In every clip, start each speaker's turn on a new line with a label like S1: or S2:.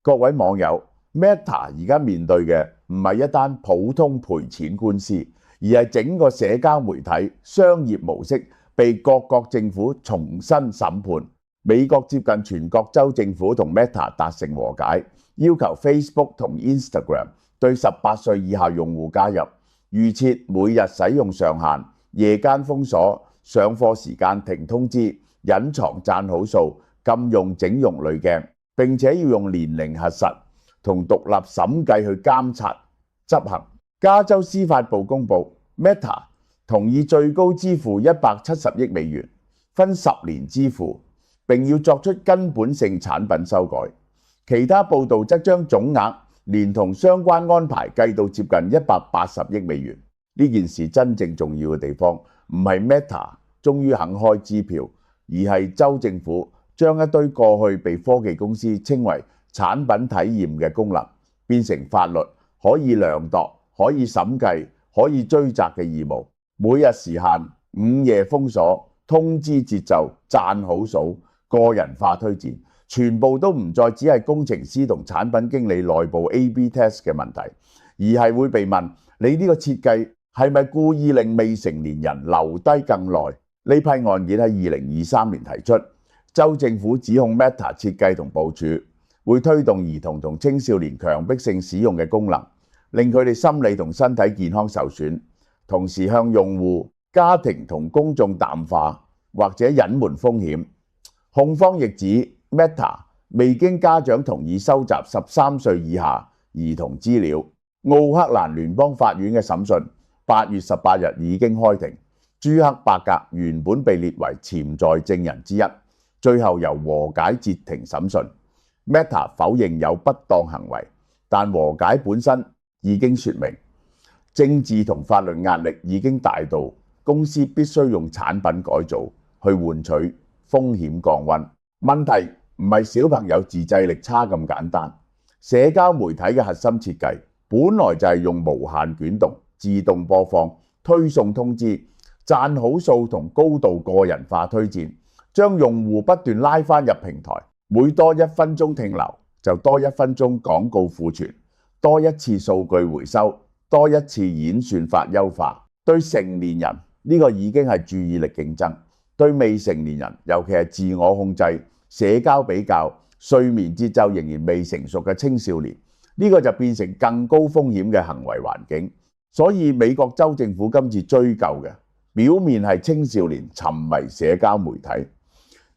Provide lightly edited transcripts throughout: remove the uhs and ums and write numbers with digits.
S1: 各位網友，Meta 而家面對嘅唔係一單普通賠錢官司，而係整個社交媒體商業模式被各國政府重新審判。美國接近全國州政府同 Meta 達成和解，要求 Facebook 同 Instagram 對18歲以下用戶加入，預設每日使用上限、夜間封鎖、上課時間停通知、隱藏讚好數、禁用整容濾鏡，並且要用年齡核實同獨立審計去監察執行。加州司法部公布 ，Meta 同意最高支付170億美元，分10年支付，並要作出根本性產品修改。其他報道則將總額連同相關安排計到接近180億美元。呢件事真正重要嘅地方，唔係 Meta 終於肯開支票，而係州政府將一堆過去被科技公司稱為產品體驗嘅功能，變成法律，可以量度、可以審計、可以追責嘅義務。每日時限、午夜封鎖、通知節奏、讚好數、個人化推薦，全部都唔再只係工程師同產品經理內部 A/B test 嘅問題，而係會被問你呢個設計係咪故意令未成年人留低更耐？呢批案件喺2023年提出，州政府指控 Meta 設計同部署會推動兒童同青少年強迫性使用嘅功能，令佢哋心理同身體健康受損，同時向用戶、家庭同公眾淡化或者隱瞞風險。控方亦指 Meta 未經家長同意收集13歲以下兒童資料。奧克蘭聯邦法院嘅審訊8月18日已經開庭，朱克伯格原本被列為潛在證人之一，最後由和解截停審訊。Meta 否認有不當行為，但和解本身已經說明政治同法律壓力已經大到公司必須用產品改造去換取風險降溫。問題唔係小朋友自制力差咁簡單，社交媒體嘅核心設計本來就係用無限捲動、自動播放、推送通知、讚好數同高度個人化推薦，將用戶不斷拉返入平台。每多1分鐘停留，就多1分鐘廣告庫存，多一次數據回收，多一次演算法優化。對成年人呢個已經係注意力競爭，對未成年人，尤其係自我控制、社交比較、睡眠節奏仍然未成熟嘅青少年，呢個就變成更高風險嘅行為環境。所以美國州政府今次追究嘅表面係青少年沉迷社交媒體，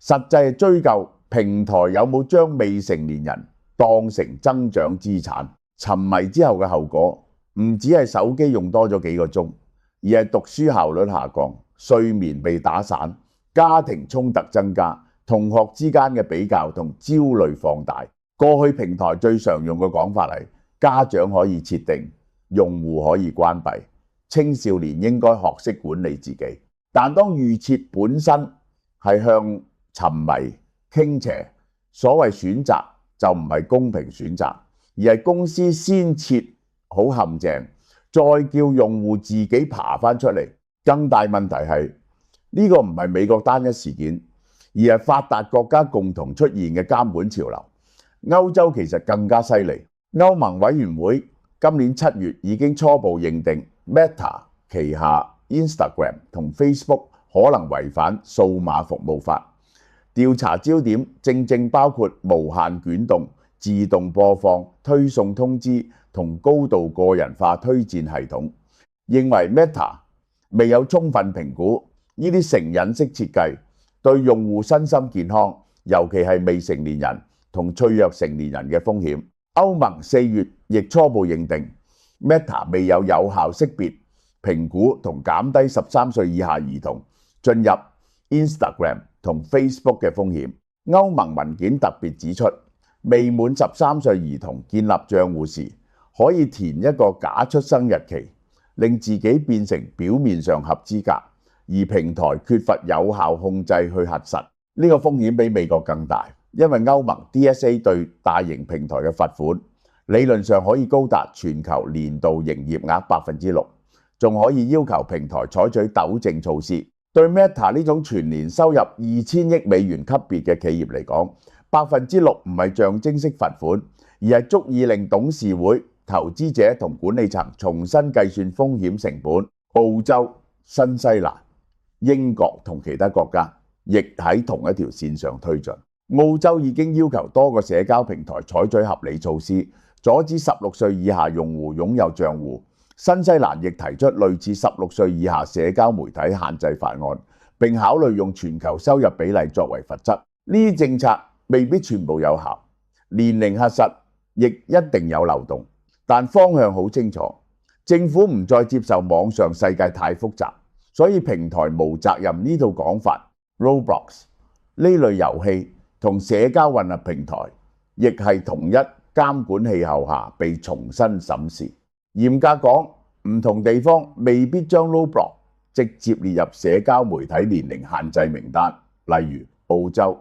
S1: 實際係追究平台有冇將未成年人當成增長資產。沉迷之後嘅後果唔只係手機用多咗幾個鐘，而係讀書效率下降、睡眠被打散、家庭衝突增加、同學之間嘅比較同焦慮放大。過去平台最常用嘅講法係家長可以設定，用戶可以關閉，青少年應該學識管理自己。但當預設本身係向沉迷傾斜，所謂選擇就唔係公平選擇，而係公司先設好陷阱，再叫用戶自己爬返出嚟。更大問題係呢個唔係美國單一事件，而係發達國家共同出現嘅監管潮流。歐洲其實更加犀利，歐盟委員會今年7月已經初步認定 Meta 旗下 Instagram 同 Facebook 可能違反數碼服務法。調查焦點正包括無限捲動、自動播放、推送通知同高度個人化推薦系統，認為 Meta 未有充分評估呢啲成癮式設計對用戶身心健康，尤其係未成年人同脆弱成年人嘅風險。歐盟4月亦初步認定 Meta 未有有效識別、評估同減低13歲以下兒童進入 Instagram 同 Facebook 嘅風險。歐盟文件特別指出，未滿13歲兒童建立賬戶時，可以填一個假出生日期，令自己變成表面上合資格，而平台缺乏有效控制去核實。呢個風險比美國更大，因為歐盟 DSA 對大型平台嘅罰款理論上可以高達全球年度營業額6%，仲可以要求平台採取糾正措施。對 Meta 呢種全年收入2000億美元級別嘅企業嚟講，6%唔係象徵式罰款，而係足以令董事會、投資者同管理層重新計算風險成本。澳洲、新西蘭、英國同其他國家亦喺同一條線上推進。澳洲已經要求多個社交平台採取合理措施，阻止16歲以下用戶擁有帳戶。新西蘭亦提出類似16歲以下社交媒體限制法案，並考慮用全球收入比例作為罰則。呢啲政策未必全部有效，年齡核實亦一定有漏洞，但方向好清楚。政府唔再接受網上世界太複雜，所以平台無責任呢套講法。Roblox 呢類遊戲同社交混合平台，亦係同一監管氣候下被重新審視。嚴格講，唔同地方未必將 Roblox 直接列入社交媒體年齡限制名單，例如澳洲。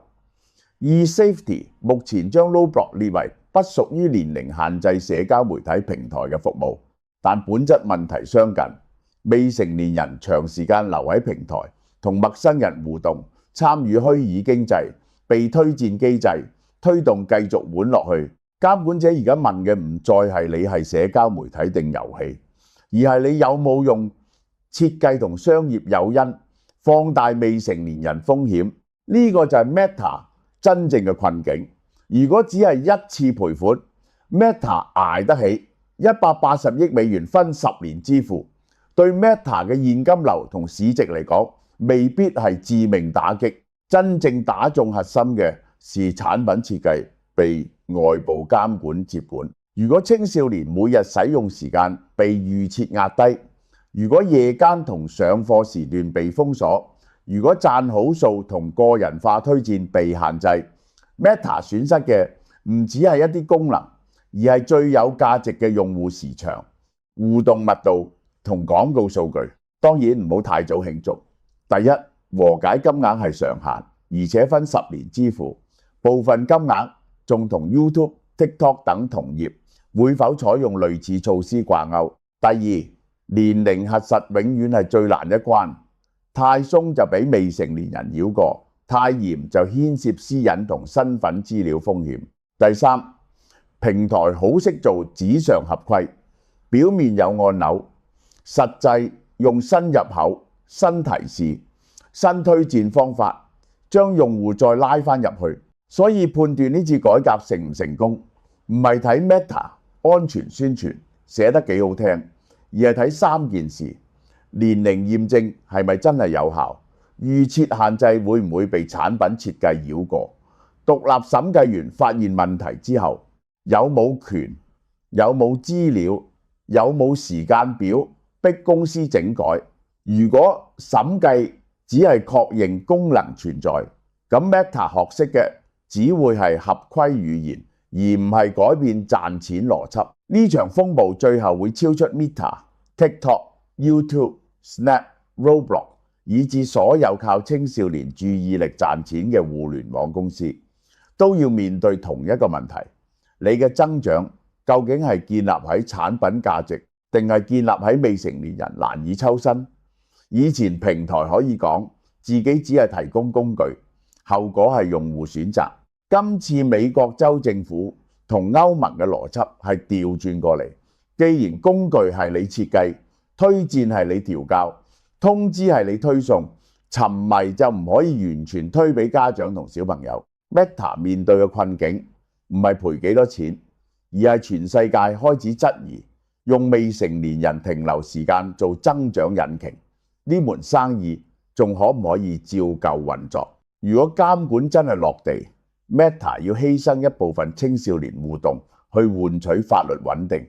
S1: eSafety 目前將 Roblox 列為不屬於年齡限制社交媒體平台嘅服務，但本質問題相近。未成年人長時間留喺平台，同陌生人互動，參與虛擬經濟，被推薦機制推動繼續玩落去。監管者而家問嘅唔再係你係社交媒體定遊戲，而係你有冇用設計同商業誘因放大未成年人風險。呢個就係 Meta 真正嘅困境。如果只係一次賠款， Meta 捱得起180億美元分10年支付，對 Meta 嘅現金流同市值嚟講，未必係致命打擊。真正打中核心嘅是產品設計被外部監管接管。如果青少年每日使用時間被預設壓低，如果夜間同上課時段被封鎖，如果讚好數同個人化推薦被限制， Meta 損失嘅唔只係一啲功能，而係最有價值嘅用戶時長、互動密度同廣告數據。當然唔好太早慶祝。第一，和解金額係上限，而且分10年支付，部分金額仲同 YouTube、TikTok 等同業會否採用類似措施掛鈎。第二，年齡核實永遠係最難一關，太鬆就俾未成年人繞過，太嚴就牽涉私隱同身份資料風險。第三，平台好識做紙上合規，表面有按鈕，實際用新入口、新提示、新推薦方法，將用戶再拉返入去。所以判斷呢次改革成唔成功，唔係睇 Meta 安全宣傳寫得幾好聽，而係睇3件事：年齡驗證係咪真係有效？預設限制會唔會被產品設計繞過？獨立審計員發現問題之後，有冇權、有冇資料、有冇時間表逼公司整改？如果審計只係確認功能存在，咁 Meta 學識嘅只會係合規語言，而唔係改變賺錢邏輯。呢場風暴最後會超出 Meta、TikTok、YouTube、Snap、Roblox， 以至所有靠青少年注意力賺錢嘅互聯網公司，都要面對同一個問題：你嘅增長究竟係建立喺產品價值，定係建立喺未成年人難以抽身？以前平台可以講自己只係提供工具，後果係用戶選擇。今次美國州政府同歐盟嘅邏輯係調轉過嚟，既然工具係你設計，推薦係你調教，通知係你推送，沉迷就唔可以完全推俾家長同小朋友。Meta 面對嘅困境唔係賠幾多錢，而係全世界開始質疑用未成年人停留時間做增長引擎，呢門生意仲可唔可以照舊運作？如果監管真係落地， Meta 要犧牲一部分青少年互動去換取法律穩定。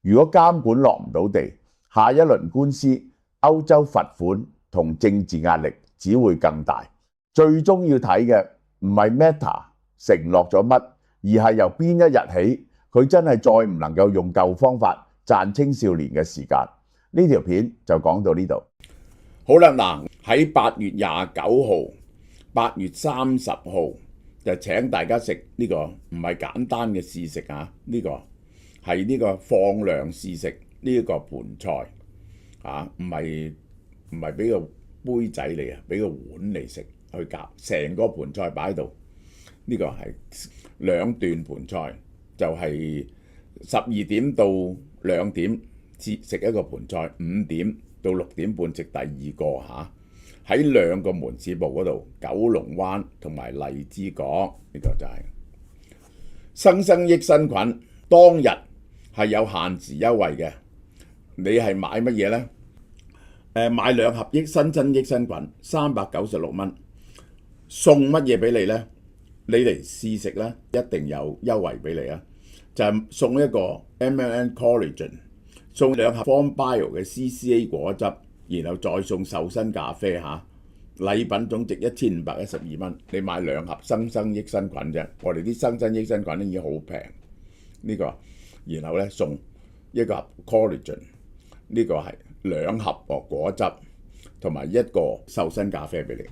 S1: 如果監管落唔到地，下一輪官司、歐洲罰款同政治壓力只會更大。最終要睇嘅唔係 Meta 承諾咗乜，而係由邊一日起佢真係再唔能夠用舊方法賺青少年嘅時間。呢條片就講到呢度。
S2: 好啦，嗱，喺8月29號、8月30號就請大家食呢個唔係簡單嘅試食啊！呢個係呢個放量試食呢一個盤菜啊，唔係俾個杯仔嚟啊，俾個碗嚟食去夾，成個盤菜擺喺度。呢個係2段盤菜，就係12點到2點食一個盤菜，5點到6點半食第二個嚇。喺2個門市部嗰度，九龍灣同埋荔枝角，呢個就係生生益生菌，當日係有限時優惠嘅。你係買乜嘢呢？買2盒新增益生菌396蚊，送乜嘢俾你呢？你嚟試食呢，一定有優惠俾你啊！就係送一個 MLN Collagen， 送2盒 Form Bio 嘅 CCA 果汁，然後再送瘦身咖啡嚇。禮品總值1512蚊，你買2盒生生益生菌啫。我哋啲生生益生菌咧已經好平呢個，然後咧送1盒 Collagen， 呢個係2盒果汁同埋1個瘦身咖啡俾你。